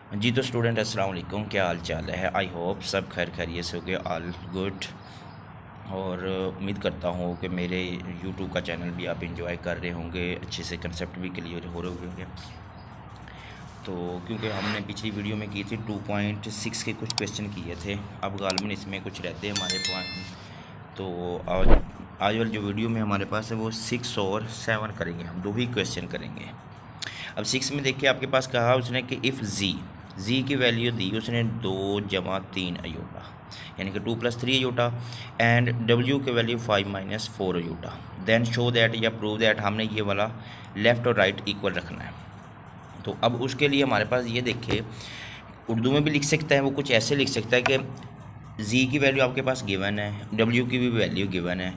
जी तो स्टूडेंट अस्सलाम वालेकुम, क्या हाल चाल है। आई होप सब खैर खैरियत से होगे, ऑल गुड। और उम्मीद करता हूँ कि मेरे यूट्यूब का चैनल भी आप इंजॉय कर रहे होंगे, अच्छे से कंसेप्ट भी क्लियर हो रहे होंगे। तो क्योंकि हमने पिछली वीडियो में की थी 2.6 के कुछ क्वेश्चन किए थे, अब गालमन इसमें कुछ रहते हैं हमारे पॉइंट। तो आज वाली जो वीडियो में हमारे पास है वो 6 और 7 करेंगे, हम दो ही क्वेश्चन करेंगे। अब 6 में देखिए आपके पास कहा उसने कि इफ़ जी की वैल्यू दी उसने 2 + 3 अयोटा, यानी कि 2 + 3 अयोटा, एंड डब्ल्यू की value 5 - 4 iota, then show that या प्रूव दैट, हमने ये वाला लेफ़्ट और राइट इक्वल रखना है। तो अब उसके लिए हमारे पास ये देखिए, उर्दू में भी लिख सकता है वो, कुछ ऐसे लिख सकता है कि जी की वैल्यू आपके पास गिवन है, डब्ल्यू की भी वैल्यू गिवन है,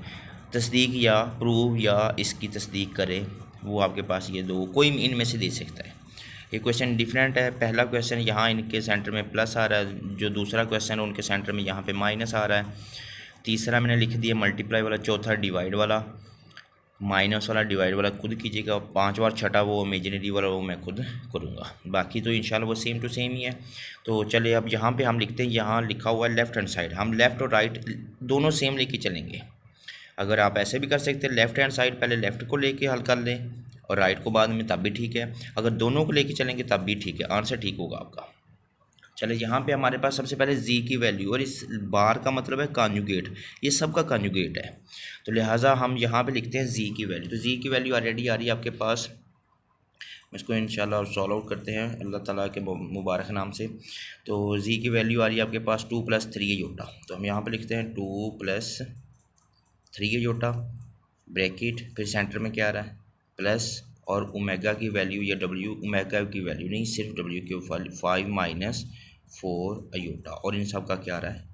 तस्दीक या प्रूव या इसकी तस्दीक करे, वो आपके पास ये दो कोई इनमें से दे सकता है। ये क्वेश्चन डिफरेंट है। पहला क्वेश्चन यहाँ इनके सेंटर में प्लस आ रहा है, जो दूसरा क्वेश्चन है उनके सेंटर में यहाँ पे माइनस आ रहा है। तीसरा मैंने लिख दिया मल्टीप्लाई वाला, चौथा डिवाइड वाला, माइनस वाला डिवाइड वाला खुद कीजिएगा, पांचवा और छठा वो इमेजिनरी वाला वो मैं खुद करूँगा। बाकी तो इंशाल्लाह वो सेम टू सेम ही है। तो चलिए अब यहाँ पे हम लिखते हैं, यहाँ लिखा हुआ है लेफ़्ट हैंड साइड, हम लेफ़्ट और राइट दोनों सेम लेके चलेंगे। अगर आप ऐसे भी कर सकते हैं, लेफ़्ट हैंड साइड पहले लेफ़्ट को लेके हल कर लें और राइट को बाद में, तब भी ठीक है। अगर दोनों को लेके चलेंगे तब भी ठीक है, आंसर ठीक होगा आपका। चले यहाँ पे हमारे पास सबसे पहले जी की वैल्यू, और इस बार का मतलब है कॉन्जुगेट, ये सब का कॉन्जुगेट है। तो लिहाजा हम यहाँ पे लिखते हैं जी की वैल्यू। तो जी की वैल्यू ऑलरेडी आ रही है आपके पास, इसको इंशाल्लाह सॉल्व आउट करते हैं अल्लाह ताला के मुबारक नाम से। तो जी की वैल्यू आ रही है आपके पास 2 + 3 अयोटा, तो हम यहाँ पे लिखते हैं 2 + 3 अयोटा, ब्रैकेट, फिर सेंटर में क्या आ रहा है प्लस, और ओमेगा की वैल्यू या डब्ल्यू, ओमेगा की वैल्यू नहीं सिर्फ डब्ल्यू की, 5 - 4 अयोटा, और इन सब का क्या आ रहा है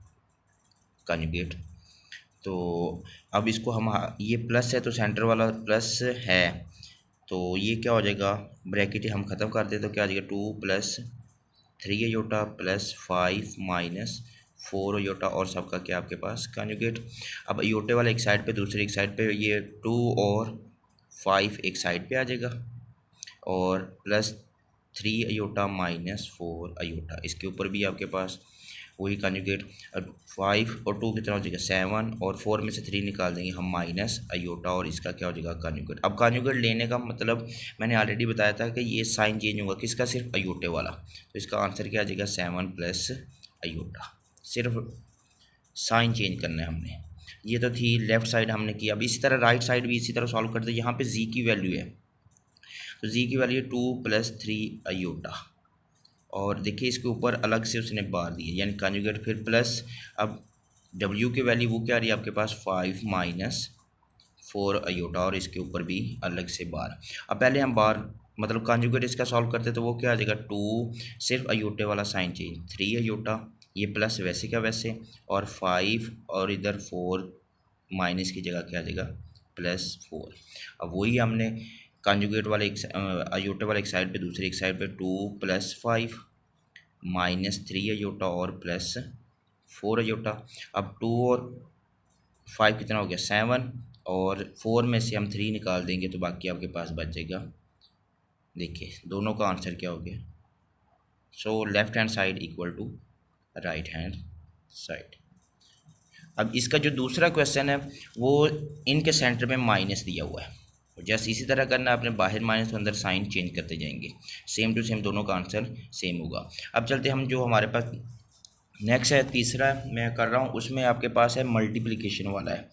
कॉन्जुगेट। तो अब इसको हम, ये प्लस है तो सेंटर वाला प्लस है, तो ये क्या हो जाएगा, ब्रैकेट हम ख़त्म कर दे तो क्या आ जाएगा 2 + 3 अयोटा प्लस 5 - 4 अयोटा, और सबका क्या आपके पास कॉन्जुगेट। अब अयोटे वाला एक साइड पे, दूसरी एक साइड पे, ये 2 और 5 एक साइड पे आ जाएगा, और +3 अयोटा - 4 अयोटा, इसके ऊपर भी आपके पास वही कॉन्जुगेट। अब 5 और 2 कितना हो जाएगा 7, और 4 में से 3 निकाल देंगे हम -अयोटा, और इसका क्या हो जाएगा कॉन्जुगेट। अब कॉन्जुगेट लेने का मतलब मैंने ऑलरेडी बताया था कि ये साइन चेंज होगा किसका, सिर्फ अयोटे वाला। तो इसका आंसर क्या आ जाएगा 7 + अयोटा, सिर्फ साइन चेंज करना है हमने। ये तो थी लेफ़्ट साइड हमने की। अब इसी तरह राइट साइड भी इसी तरह सॉल्व करते हैं। यहाँ पे जी की वैल्यू है, तो जी की वैल्यू 2 + 3 अयोटा, और देखिए इसके ऊपर अलग से उसने बार दी है यानी कॉन्जुगेट, फिर प्लस। अब डब्ल्यू की वैल्यू वो क्या आ रही है आपके पास 5 - 4 अयोटा, और इसके ऊपर भी अलग से बार। अब पहले हम बार मतलब कॉन्जुगेट इसका सॉल्व करते तो वो क्या आ जाएगा 2, सिर्फ अयोटे वाला साइन चेंज 3 अयोटा, ये प्लस वैसे का वैसे, और 5, और इधर 4 माइनस की जगह क्या आ जाएगा +4। अब वही हमने कॉन्जुगेट वाले अयोटे वाले एक साइड पे, दूसरी एक साइड पे 2 + 5 -3 अयोटा और +4 अयोटा। अब 2 और 5 कितना हो गया 7, और 4 में से हम 3 निकाल देंगे तो बाकी आपके पास बच जाएगा। देखिए दोनों का आंसर क्या हो गया, so left hand side equal to right hand side. अब इसका जो दूसरा क्वेश्चन है वो इनके सेंटर में माइनस दिया हुआ है, जैसे इसी तरह करना है, आपने बाहर माइनस तो अंदर साइन चेंज करते जाएंगे, सेम टू सेम दोनों का आंसर सेम होगा। अब चलते हम जो हमारे पास नेक्स्ट है, तीसरा मैं कर रहा हूँ, उसमें आपके पास है मल्टीप्लिकेशन वाला है।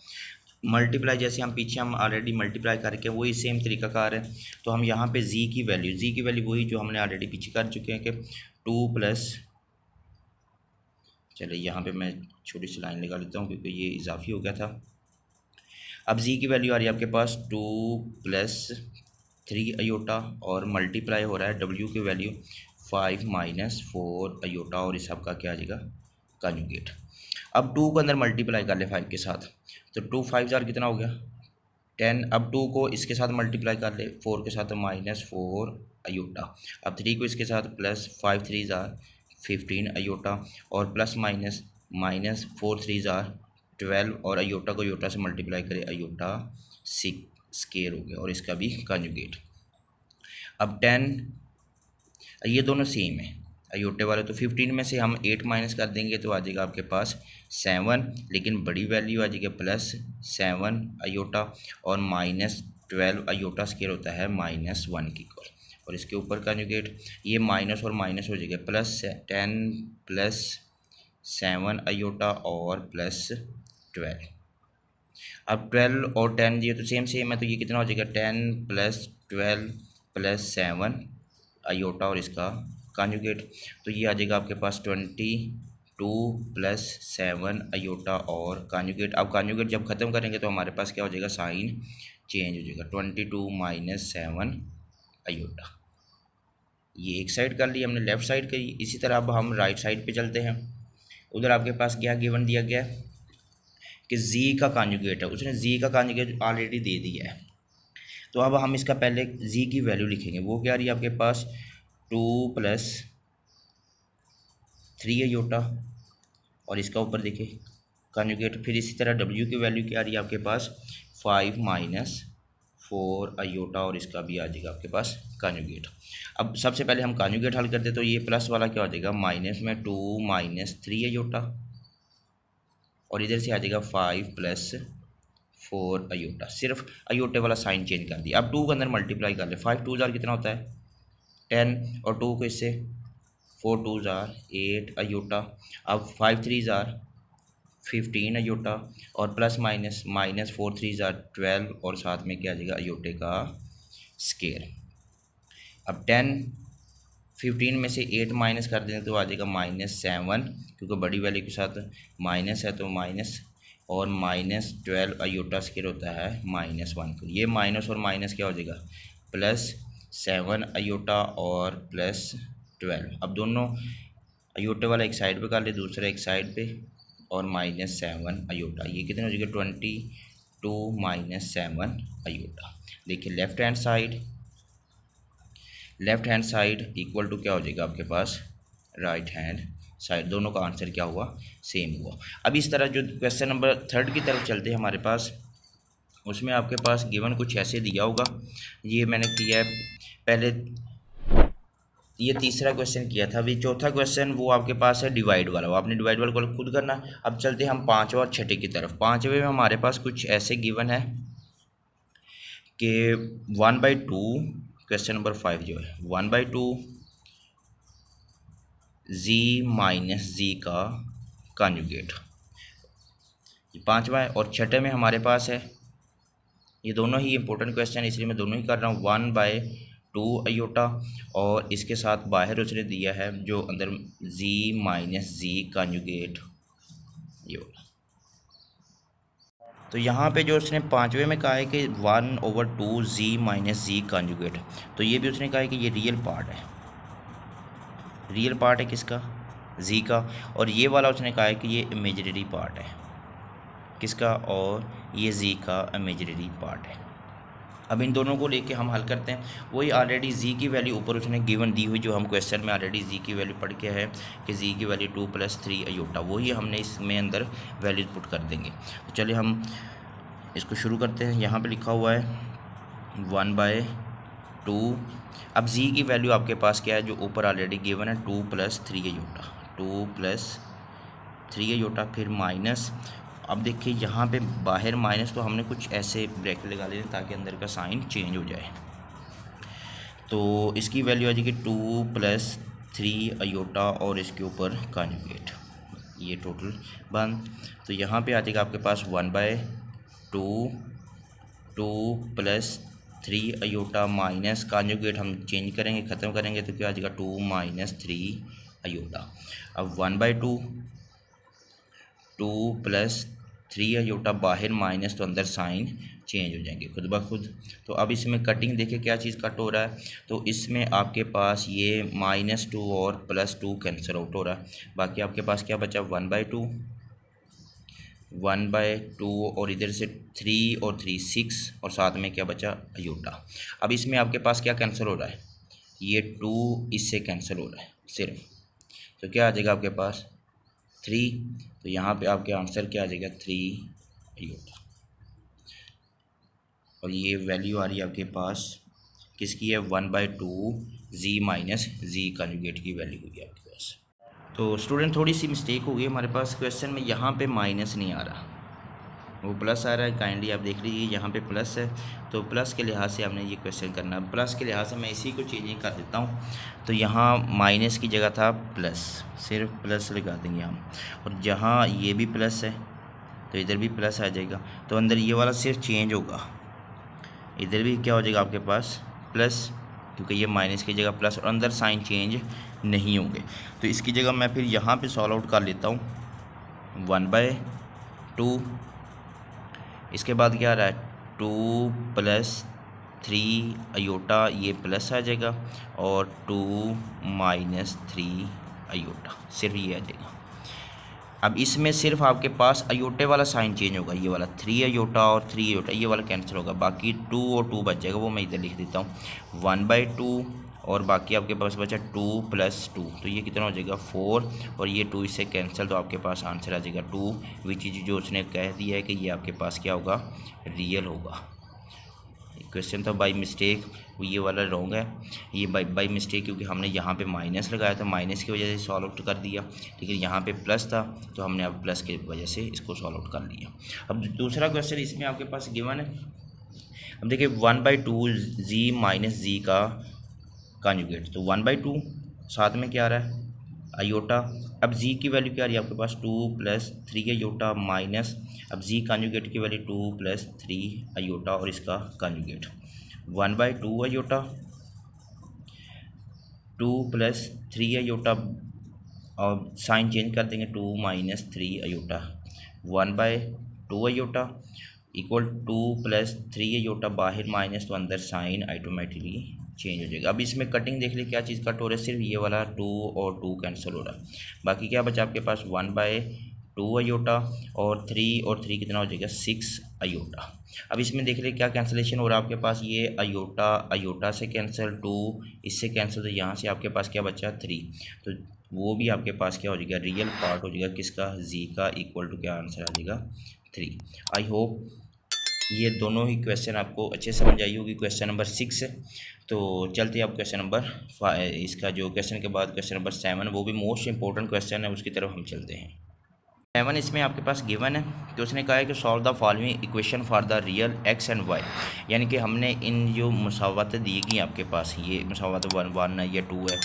मल्टीप्लाई जैसे हम पीछे हम ऑलरेडी मल्टीप्लाई करके वही सेम तरीका कार है, तो हम यहाँ पे जी की वैल्यू वही जो हमने ऑलरेडी पीछे कर चुके हैं कि 2 +, चलिए यहाँ पे मैं छोटी सी लाइन लगा लेता हूँ क्योंकि ये इजाफी हो गया था। अब जी की वैल्यू आ रही है आपके पास 2 + 3 अयोटा, और मल्टीप्लाई हो रहा है डब्ल्यू की वैल्यू 5 - 4 अयोटा, और इस सब का क्या आ जाएगा कॉन्जुगेट। अब 2 को अंदर मल्टीप्लाई कर ले 5 के साथ, तो 2 5 जार कितना हो गया 10। अब 2 को इसके साथ मल्टीप्लाई कर ले 4 के साथ, तो -4 अयोटा। अब 3 को इसके साथ प्लस 5 3 जार 15 अयोटा, और प्लस माइनस -4 3 जार 12, और अयोटा को अयोटा से मल्टीप्लाई करें अयोटा 6 स्केयर हो गया, और इसका भी कॉन्जुगेट। अब 10, ये दोनों सेम है, अयोटे वाले। तो 15 में से हम 8 माइनस कर देंगे तो आ जाएगा आपके पास 7, लेकिन बड़ी वैल्यू आ जाएगी +7 अयोटा और -12 अयोटा स्केयर होता है -1 की इक्वल। और इसके ऊपर कॉन्जुगेट ये माइनस और माइनस हो जाएगा +10 +7 अयोटा और +12। अब 12 और 10 ये तो सेम है, तो ये कितना हो जाएगा 10 + 12 + 7 अयोटा और इसका कॉन्जुगेट। तो ये आ जाएगा आपके पास 22 + 7 अयोटा और कॉन्जुगेट। अब कॉन्जुगेट जब ख़त्म करेंगे तो हमारे पास क्या हो जाएगा, साइन चेंज हो जाएगा, 22 - 7 अयोटा। ये एक साइड कर ली हमने, लेफ़्ट साइड करी। इसी तरह अब हम राइट साइड पे चलते हैं। उधर आपके पास क्या गिवन दिया गया है कि z का कॉन्जुगेट है, उसने z का कॉन्जुगेट ऑलरेडी दे दिया है। तो अब हम इसका पहले z की वैल्यू लिखेंगे। वो क्या आ रही है आपके पास 2 + 3 अयोटा और इसका ऊपर देखिए कॉन्जुगेट। फिर इसी तरह w की वैल्यू क्या आ रही है आपके पास 5 - 4 अयोटा और इसका भी आ जाएगा आपके पास कॉन्जुगेट। अब सबसे पहले हम कॉन्जुगेट हल करते, तो ये प्लस वाला क्या हो जाएगा माइनस में 2 - 3 अयोटा और इधर से आ जाएगा 5 + 4 अयोटा। सिर्फ अयोटे वाला साइन चेंज कर दिया। अब 2 के अंदर मल्टीप्लाई कर ले, 5 2 कितना होता है 10 और 2 को इससे 4 2 8 अयोटा। अब 5 3 15 अयोटा और प्लस माइनस -4 3 12 और साथ में क्या आ जाएगा अयोटे का स्केयर। अब 15 में से 8 माइनस कर दें तो आ जाएगा -7, क्योंकि बड़ी वैल्यू के साथ माइनस है तो माइनस, और -12 अयोटा स्केयर होता है -1 को। ये माइनस और माइनस क्या हो जाएगा +7 अयोटा और +12। अब दोनों अयोटे वाला एक साइड पे कर ले, दूसरा एक साइड पे, और -7 अयोटा। ये कितने हो जाएगा 22 - 7 अयोटा। देखिए left hand side equal to क्या हो जाएगा आपके पास राइट हैंड साइड। दोनों का आंसर क्या हुआ सेम हुआ। अब इस तरह जो क्वेश्चन नंबर 3 की तरफ चलते हैं हमारे पास, उसमें आपके पास गिवन कुछ ऐसे दिया होगा। ये मैंने किया है पहले, ये तीसरा क्वेश्चन किया था। अभी चौथा क्वेश्चन वो आपके पास है डिवाइड वाला, वो आपने डिवाइड वाला को खुद करना। अब चलते हैं हम पाँचवा और छठे की तरफ। पाँचवें में हमारे पास कुछ ऐसे गिवन है कि 1/2 क्वेश्चन नंबर 5 जो है 1/2 z - z का कॉन्जुगेट, ये पाँचवा है। और छठे में हमारे पास है, ये दोनों ही इंपॉर्टेंट क्वेश्चन है इसलिए मैं दोनों ही कर रहा हूँ, 1/2 अयोटा और इसके साथ बाहर उसने दिया है जो अंदर z - z कॉन्जुगेट ये वाला। तो यहाँ पे जो उसने पाँचवें में कहा है कि 1/2 z - z कॉन्जुगेट, तो ये भी उसने कहा है कि ये रियल पार्ट है। रियल पार्ट है किसका z का, और ये वाला उसने कहा है कि ये इमेजिनरी पार्ट है किसका, और ये z का इमेजिनरी पार्ट है। अब इन दोनों को लेके हम हल करते हैं। वही ऑलरेडी z की वैल्यू ऊपर उसने गिवन दी हुई, जो हम क्वेश्चन में ऑलरेडी z की वैल्यू पढ़ के है कि z की वैल्यू 2 + 3 अयोटा, वही हमने इसमें अंदर वैल्यूज पुट कर देंगे। तो चलिए हम इसको शुरू करते हैं। यहाँ पे लिखा हुआ है 1/2। अब z की वैल्यू आपके पास क्या है जो ऊपर ऑलरेडी गिवन है 2 + 3 अयोटा, 2 + 3 अयोटा, फिर माइनस। अब देखिए यहाँ पे बाहर माइनस, तो हमने कुछ ऐसे ब्रैकेट लगा लेते ताकि अंदर का साइन चेंज हो जाए। तो इसकी वैल्यू आ जाएगी 2 + 3 अयोटा और इसके ऊपर कॉन्जुगेट, ये टोटल बंद। तो यहाँ पे आ जाएगा आपके पास 1/2 2 + 3 अयोटा माइनस कॉन्जुगेट हम चेंज करेंगे, ख़त्म करेंगे तो क्या आ जाएगा 2 - 3 अयोटा। अब 1/2 2 + 3 अयोटा, बाहर माइनस तो अंदर साइन चेंज हो जाएंगे खुद ब खुद। तो अब इसमें कटिंग देखिए क्या चीज़ कट हो रहा है, तो इसमें आपके पास ये -2 और +2 कैंसिल आउट हो रहा है। बाकी आपके पास क्या बचा 1/2 और इधर से 3 और 3 6 और साथ में क्या बचा अयोटा। अब इसमें आपके पास क्या कैंसिल हो रहा है, ये 2 इससे कैंसिल हो रहा है सिर्फ, तो क्या आ जाएगा आपके पास 3। तो यहाँ पे आपके आंसर क्या आ जाएगा 3 अयोटा। और ये वैल्यू आ रही है आपके पास किसकी है 1/2 जी माइनस जी कॉन्जुगेट की वैल्यू होगी आपके पास। तो स्टूडेंट थोड़ी सी मिस्टेक हो गई हमारे पास क्वेश्चन में, यहाँ पे माइनस नहीं आ रहा, वो प्लस आ रहा है। काइंडली आप देख लीजिए यहाँ पे प्लस है, तो प्लस के लिहाज से हमने ये क्वेश्चन करना है। प्लस के लिहाज से मैं इसी को चेंजिंग कर देता हूँ, तो यहाँ माइनस की जगह था प्लस, सिर्फ प्लस लगा देंगे हम। और जहाँ ये भी प्लस है तो इधर भी प्लस आ जाएगा, तो अंदर ये वाला सिर्फ चेंज होगा, इधर भी क्या हो जाएगा आपके पास प्लस, क्योंकि ये माइनस की जगह प्लस, और अंदर साइन चेंज नहीं होंगे। तो इसकी जगह मैं फिर यहाँ पे सॉल्व आउट कर लेता हूँ 1/2। इसके बाद क्या आ रहा है 2 + 3 अयोटा, ये प्लस आ जाएगा, और 2 - 3 अयोटा, सिर्फ ये आ जाएगा। अब इसमें सिर्फ आपके पास अयोटे वाला साइन चेंज होगा, ये वाला 3 अयोटा और 3 अयोटा ये वाला कैंसिल होगा, बाकी 2 और 2 बच जाएगा, वो मैं इधर लिख देता हूँ 1/2, और बाकी आपके पास बचा 2 + 2, तो ये कितना हो जाएगा 4, और ये 2 इससे कैंसिल, तो आपके पास आंसर आ जाएगा 2, विच इज जो उसने कह दिया है कि ये आपके पास क्या होगा रियल होगा। क्वेश्चन था बाई मिस्टेक, ये वाला रॉन्ग है, ये बाई मिस्टेक, क्योंकि हमने यहाँ पे माइनस लगाया था, माइनस की वजह से सॉल्व आउट कर दिया, लेकिन यहाँ पे प्लस था तो हमने अब प्लस की वजह से इसको सॉल्व आउट कर लिया। अब दूसरा क्वेश्चन इसमें आपके पास गिवन है, अब देखिए 1/2 जी माइनस जी का कॉन्जुगेट, तो 1/2 साथ में क्या आ रहा है अयोटा। अब जी की वैल्यू क्या आ रही है आपके पास 2 + 3 अयोटा माइनस, अब जी कॉन्जुगेट की वैल्यू 2 + 3 अयोटा, और इसका कॉन्जुगेट 1/2 अयोटा, 2 + 3 अयोटा, और साइन चेंज कर देंगे 2 - 3 अयोटा, 1/2 अयोटा इक्वल 2 + 3 अयोटा, बाहर माइनस तो अंदर साइन ऑटोमेटिकली चेंज हो जाएगा। अब इसमें कटिंग देख ली क्या चीज़ कट हो रहा है, सिर्फ ये वाला 2 और 2 कैंसिल हो रहा है, बाकी क्या बचा आपके पास 1/2 अयोटा, और 3 कितना हो जाएगा 6 अयोटा। अब इसमें देख लीजिए क्या कैंसिलेशन हो रहा है आपके पास, ये अयोटा अयोटा से कैंसिल, 2 इससे कैंसिल, तो यहाँ से आपके पास क्या बचा 3, तो वो भी आपके पास क्या हो जाएगा रियल पार्ट हो जाएगा किसका जी का, इक्वल टू क्या आंसर आ जाएगा 3। आई होप ये दोनों ही क्वेश्चन आपको अच्छे समझ आई होगी। क्वेश्चन नंबर 6 है, तो चलते हैं आप क्वेश्चन नंबर 5, इसका जो क्वेश्चन के बाद क्वेश्चन नंबर 7, वो भी मोस्ट इंपॉर्टेंट क्वेश्चन है, उसकी तरफ हम चलते हैं। 7 इसमें आपके पास गिवन है कि उसने कहा है कि solve the following equation for the real x and y, यानी कि हमने इन जो मुसावतें दी गई आपके पास, ये मुसावत 1 है या 2 है,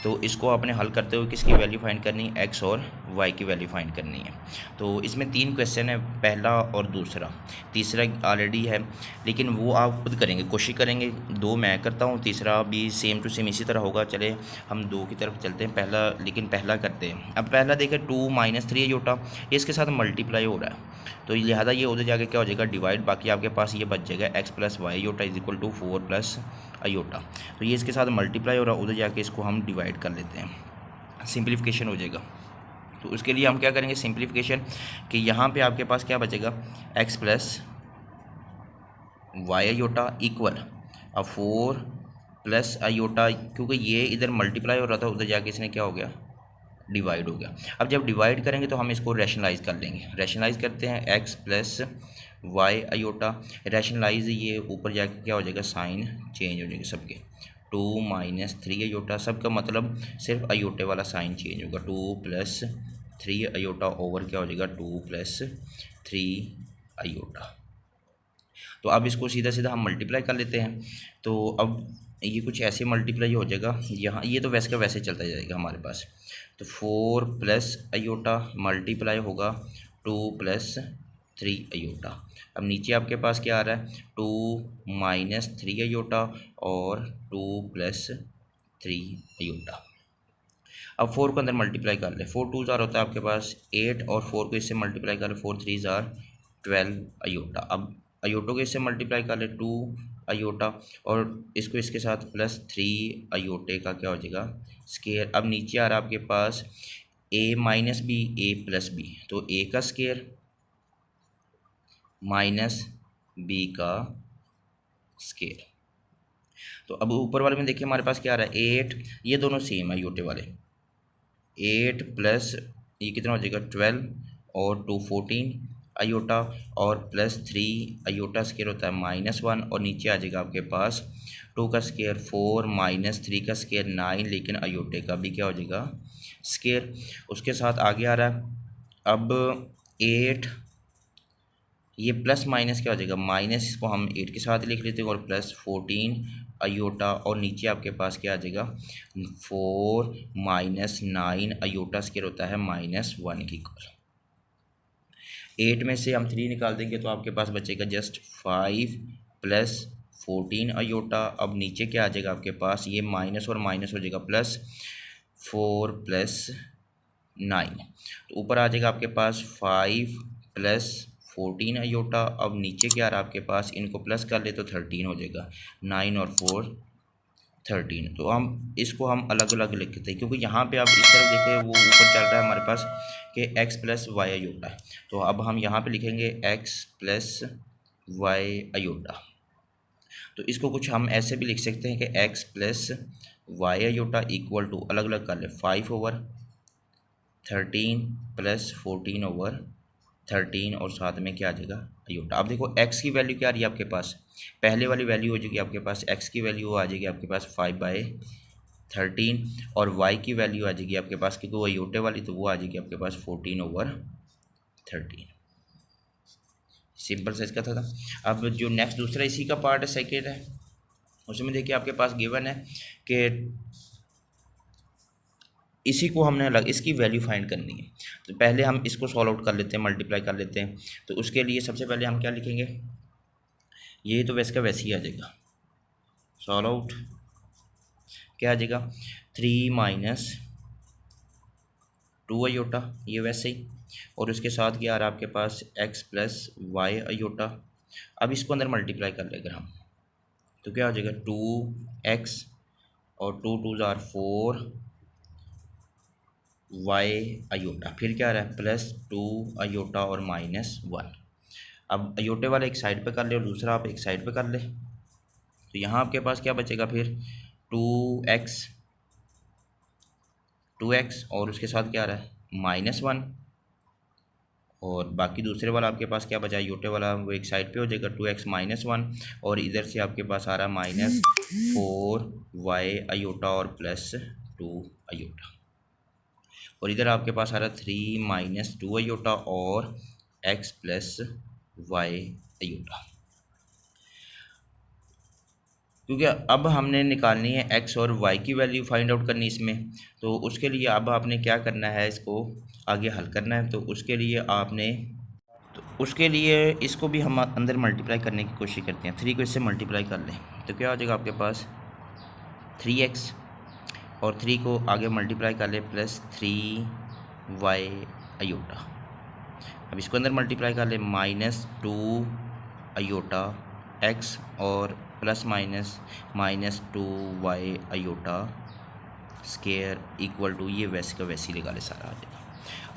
तो इसको आपने हल करते हुए किसकी वैल्यू फाइंड करनी है x और y की वैल्यू फाइंड करनी है। तो इसमें 3 क्वेश्चन है, पहला और दूसरा, तीसरा ऑलरेडी है, लेकिन वो आप खुद करेंगे, कोशिश करेंगे, 2 मैं करता हूँ, तीसरा भी सेम टू सेम इसी तरह होगा। चले हम 2 की तरफ चलते हैं, पहला लेकिन पहला करते हैं। अब पहला देखें 2 - 3 अयोटा, ये इसके साथ मल्टीप्लाई हो रहा है, तो लिहाजा ये उधर जाके क्या हो जाएगा डिवाइड, बाकी आपके पास ये बच जाएगा x + y अयोटा = 4 + अयोटा, तो ये इसके साथ मल्टीप्लाई हो रहा है, उधर जाके इसको हम डिवाइड कर लेते हैं, सिंप्लीफिकेशन हो जाएगा। तो उसके लिए हम क्या करेंगे सिंप्लीफिकेशन, कि यहाँ पे आपके पास क्या बचेगा x + y अयोटा इक्वल अब 4 + अयोटा, क्योंकि ये इधर मल्टीप्लाई हो रहा था, उधर जाके इसने क्या हो गया डिवाइड हो गया। अब जब डिवाइड करेंगे तो हम इसको रैशनलाइज कर लेंगे, रैशनलाइज करते हैं x + y अयोटा, रैशनलाइज ये ऊपर जाके क्या हो जाएगा साइन चेंज हो जाएगा सबके, 2 - 3 अयोटा, सबका मतलब सिर्फ अयोटे वाला साइन चेंज होगा, 2 + 3 अयोटा ओवर क्या हो जाएगा 2 + 3 अयोटा। तो अब इसको सीधा सीधा हम मल्टीप्लाई कर लेते हैं, तो अब ये कुछ ऐसे मल्टीप्लाई हो जाएगा, यहाँ ये तो वैसे का वैसे चलता जाएगा हमारे पास, तो 4 + अयोटा मल्टीप्लाई होगा 2 + 3 अयोटा। अब नीचे आपके पास क्या आ रहा है 2 - 3 अयोटा और 2 + 3 अयोटा। अब 4 को अंदर मल्टीप्लाई कर ले, 4 2 होता है आपके पास 8, और 4 को इससे मल्टीप्लाई कर ले 4 3 12 अयोटा। अब अयोटो को इससे मल्टीप्लाई कर ले 2 अयोटा, और इसको इसके साथ +3 अयोटे का क्या हो जाएगा स्केयर। अब नीचे आ रहा है आपके पास a - b a + b, तो a का स्केयर -b का स्केयर। तो अब ऊपर वाले में देखिए हमारे पास क्या आ रहा है 8, ये दोनों सेम है अयोटे वाले, 8 + ये कितना हो जाएगा 12 और 2 14 अयोटा, और +3 अयोटा स्केयर होता है -1, और नीचे आ जाएगा आपके पास 2 का स्केयर 4 माइनस 3 का स्केयर 9, लेकिन अयोटे का भी क्या हो जाएगा स्केयर। उसके साथ आगे आ रहा है अब 8, ये प्लस माइनस क्या हो जाएगा माइनस, इसको हम 8 के साथ लिख लेते हैं, और प्लस 14 अयोटा, और नीचे आपके पास क्या आ जाएगा 4 माइनस 9 अयोटा स्केयर होता है -1 की इक्वल। 8 में से हम 3 निकाल देंगे तो आपके पास बचेगा जस्ट 5 प्लस 14 अयोटा। अब नीचे क्या आ जाएगा आपके पास, ये माइनस और माइनस हो जाएगा प्लस 4 प्लस 9, तो ऊपर आ जाएगा आपके पास 5 प्लस 14 अयोटा। अब नीचे क्या आ रहा है आपके पास, इनको प्लस कर ले तो 13 हो जाएगा, 9 और 4 13। तो हम इसको हम अलग अलग लिखते हैं क्योंकि यहाँ पे आप इस तरफ देखें वो ऊपर चल रहा है हमारे पास कि x प्लस वाई अयोटा है, तो अब हम यहाँ पे लिखेंगे x प्लस वाई अयोटा। तो इसको कुछ हम ऐसे भी लिख सकते हैं कि x plus Y iota equal to, अलग अलग कर ले, 5/13 प्लस 14/13, और साथ में क्या आ जाएगा अयोटा। अब देखो x की वैल्यू क्या आ रही है आपके पास, पहले वाली वैल्यू हो जाएगी आपके पास, x की वैल्यू आ जाएगी आपके पास 5/13, और y की वैल्यू आ जाएगी आपके पास, क्योंकि वो अयोटे वाली तो वो आ जाएगी आपके पास 14/13। सिंपल सा इसका था। अब जो नेक्स्ट दूसरा इसी का पार्ट है, सेकेंड है, उसमें देखिए आपके पास गिवन है कि इसी को हमने अलग इसकी वैल्यू फाइंड करनी है। तो पहले हम इसको सॉल्व आउट कर लेते हैं, मल्टीप्लाई कर लेते हैं। तो उसके लिए सबसे पहले हम क्या लिखेंगे, ये तो वैसे का वैसे ही आ जाएगा, सॉल्व आउट क्या आ जाएगा 3 माइनस 2 अयोटा, ये वैसे ही, और उसके साथ क्या आ रहा है आपके पास x प्लस वाई अयोटा। अब इसको अंदर मल्टीप्लाई कर लेंगे हम तो क्या हो जाएगा 2x और 2 2 ज़ार 4 y अयोटा, फिर क्या आ रहा है प्लस 2 अयोटा और -1। अब अयोटे वाला एक साइड पे कर ले और दूसरा आप एक साइड पे कर ले, तो यहाँ आपके पास क्या बचेगा फिर 2x और उसके साथ क्या आ रहा है -1, और बाकी दूसरे वाला आपके पास क्या बचा अयोटे वाला, वो एक साइड पे हो जाएगा 2x -1, और इधर से आपके पास आ रहा है -4y अयोटा और +2 अयोटा, और इधर आपके पास आ रहा है 3 - 2 अयोटा और x प्लस वाई अयोटा। क्योंकि अब हमने निकालनी है x और y की वैल्यू फाइंड आउट करनी इसमें, तो उसके लिए अब आपने क्या करना है, इसको आगे हल करना है। तो उसके लिए इसको भी हम अंदर मल्टीप्लाई करने की कोशिश करते हैं। 3 को इससे मल्टीप्लाई कर लें तो क्या हो जाएगा आपके पास 3x, और 3 को आगे मल्टीप्लाई कर ले प्लस 3y अयोटा। अब इसको अंदर मल्टीप्लाई कर ले -2 अयोटा x और plus -2y iota square equal to, ये वैसे का वैसे ही लगा ले सारा आ जाएगा,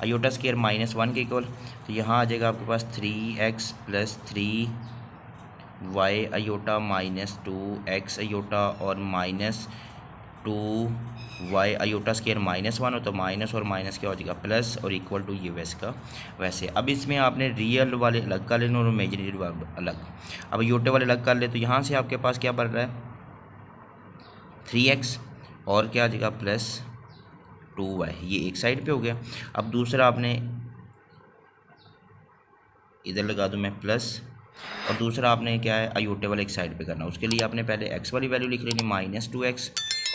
अयोटा स्केयर -1 के इक्वल। तो यहाँ आ जाएगा आपके पास 3x plus 3y aorta -2x aorta और -2y अयोटा स्केयर -1 हो, तो माइनस और माइनस क्या हो जाएगा प्लस, और इक्वल टू ये वैसे का वैसे। अब इसमें आपने रियल वाले अलग कर लेना और इमेजिनरी अलग। अब अयोटे वाले अलग कर ले तो यहाँ से आपके पास क्या बढ़ रहा है 3x और क्या आ जाएगा +2y, ये एक साइड पे हो गया। अब दूसरा आपने इधर लगा दूँ मैं प्लस, और दूसरा आपने क्या है अयोटे वाले एक साइड पे करना। उसके लिए आपने पहले x वाली वैल्यू लिख लेनी -2x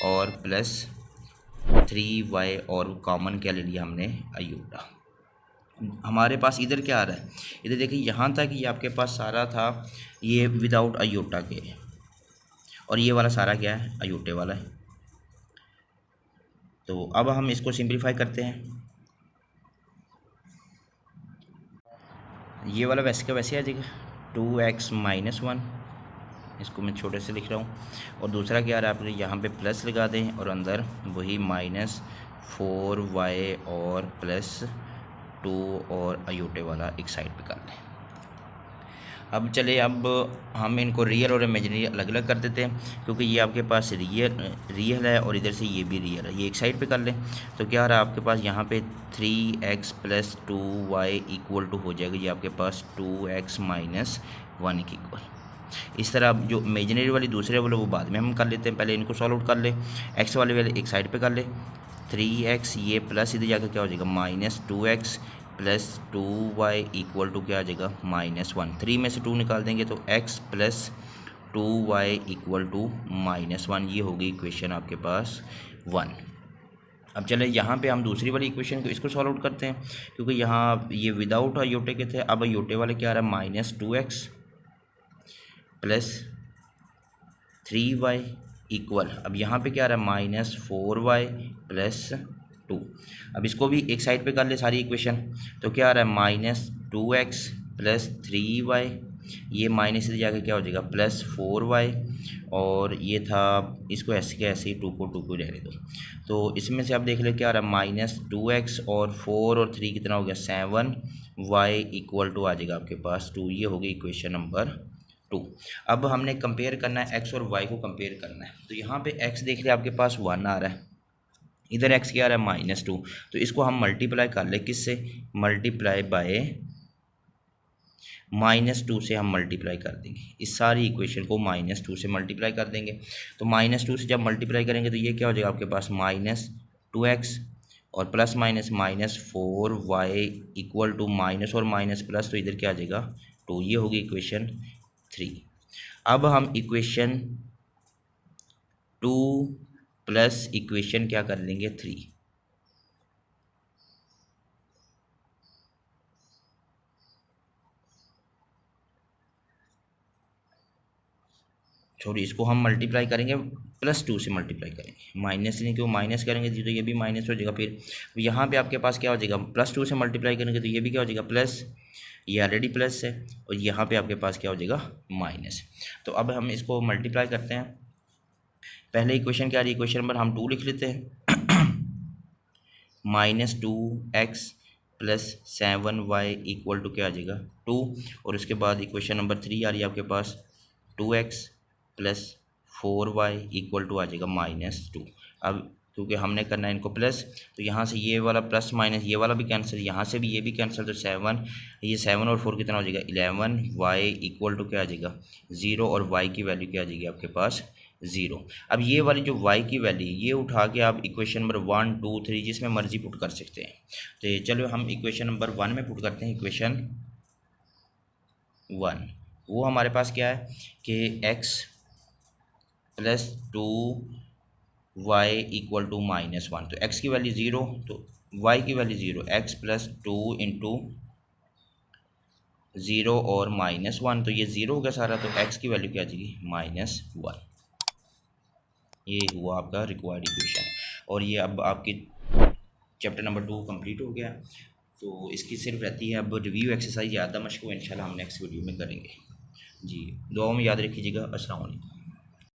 और +3y, और कॉमन क्या ले लिया हमने अयोटा। हमारे पास इधर क्या आ रहा है, इधर देखिए यहाँ तक ये आपके पास सारा था ये विदाउट अयोटा के, और ये वाला सारा क्या है अयोटे वाला है। तो अब हम इसको सिंप्लीफाई करते हैं, ये वाला वैसे का वैसे आ जाएगा 2x -1, इसको मैं छोटे से लिख रहा हूँ, और दूसरा क्या आ रहा है आपने यहाँ पे प्लस लगा दें और अंदर वही -4y और +2 और अयोटे वाला एक साइड पे कर लें। अब चले, अब हम इनको रियल और इमेजिनरी अलग अलग कर देते हैं, क्योंकि ये आपके पास रियल है और इधर से ये भी रियल है, ये एक साइड पे कर लें। तो क्या आ रहा है आपके पास यहाँ पे 3x + 2y इक्वल टू हो जाएगा ये आपके पास 2x - 1 के इक्वल। इस तरह अब जो इमेजिनरी वाली दूसरे वाले वो बाद में हम कर लेते हैं, पहले इनको सॉल्व आउट कर ले। एक्स वाले एक साइड पे कर ले, 3x ये प्लस इधर जाकर क्या हो जाएगा -2x plus 2y equal to क्या आ जाएगा -1। 3 में से 2 निकाल देंगे तो x plus 2y equal to -1, ये होगी इक्वेशन आपके पास 1। अब चले यहाँ पे हम दूसरी वाली इक्वेशन को इसको सॉल्व आउट करते हैं, क्योंकि यहाँ ये विदाउट अयोटे के थे। अब अयोटे वाले क्या आ रहा है -2x प्लस 3y इक्वल, अब यहाँ पे क्या आ रहा है -4y प्लस 2। अब इसको भी एक साइड पे कर ले सारी इक्वेशन, तो क्या आ रहा है -2x प्लस 3y, ये माइनस से जाके क्या हो जाएगा +4y, और ये था इसको ऐसे के ऐसे ही 2 को रहने दो। तो इसमें से आप देख ले क्या आ रहा है -2x और 4 और 3 कितना हो गया 7y इक्वल टू आ जाएगा आपके पास 2। ये हो गई इक्वेशन नंबर 2। अब हमने कंपेयर करना है x और y को कंपेयर करना है। तो यहाँ पे x देख ले आपके पास 1 आ रहा है, इधर x क्या आ रहा है -2, तो इसको हम मल्टीप्लाई कर ले किससे, मल्टीप्लाई बाय -2 से हम मल्टीप्लाई कर देंगे। इस सारी इक्वेशन को -2 से मल्टीप्लाई कर देंगे। तो -2 से जब मल्टीप्लाई करेंगे तो ये क्या हो जाएगा आपके पास -2x और plus minus -4y equal to minus और माइनस प्लस, तो इधर क्या आ जाएगा 2। ये होगी इक्वेशन 3। अब हम इक्वेशन 2 प्लस इक्वेशन क्या कर लेंगे 3। सॉरी, इसको हम मल्टीप्लाई करेंगे +2 से मल्टीप्लाई करेंगे, माइनस नहीं, क्यों माइनस करेंगे तो ये भी माइनस हो जाएगा। फिर यहाँ पे आपके पास क्या हो जाएगा +2 से मल्टीप्लाई करेंगे तो ये भी क्या हो जाएगा प्लस, ये ऑलरेडी प्लस है, और यहाँ पे आपके पास क्या हो जाएगा माइनस। तो अब हम इसको मल्टीप्लाई करते हैं। पहले इक्वेशन क्या आ रही है, इक्वेशन नंबर हम 2 लिख लेते हैं -2x plus 7y equal to क्या आ जाएगा 2, और उसके बाद इक्वेशन नंबर 3 आ रही है आपके पास 2x plus 4y equal to आ जाएगा -2। अब क्योंकि हमने करना है इनको प्लस, तो यहाँ से ये वाला प्लस माइनस ये वाला भी कैंसिल, यहाँ से भी ये भी कैंसिल, तो 7, ये 7 और 4 कितना हो जाएगा 11y इक्वल टू क्या आ जाएगा 0, और y की वैल्यू क्या आ जाएगी आपके पास 0। अब ये वाली जो y की वैल्यू ये उठा के आप इक्वेशन नंबर 1 2 3 जिसमें मर्जी पुट कर सकते हैं। तो चलो हम इक्वेशन नंबर 1 में पुट करते हैं। इक्वेशन 1 वो हमारे पास क्या है कि x plus 2y equal to -1, तो x की वैल्यू 0 तो y की वैल्यू 0, x प्लस 2 इंटू 0 और -1, तो ये 0 होगा सारा, तो x की वैल्यू क्या आ जाएगी -1। ये हुआ आपका रिक्वायर्ड इक्वेशन, और ये अब आपकी चैप्टर नंबर 2 कंप्लीट हो गया। तो इसकी सिर्फ रहती है अब रिव्यू एक्सरसाइज, ज़्यादा मशक इंशाल्लाह हम नेक्स्ट वीडियो में करेंगे। जी दुआओं में याद रखिएगा। अस्सलाम वालेकुम।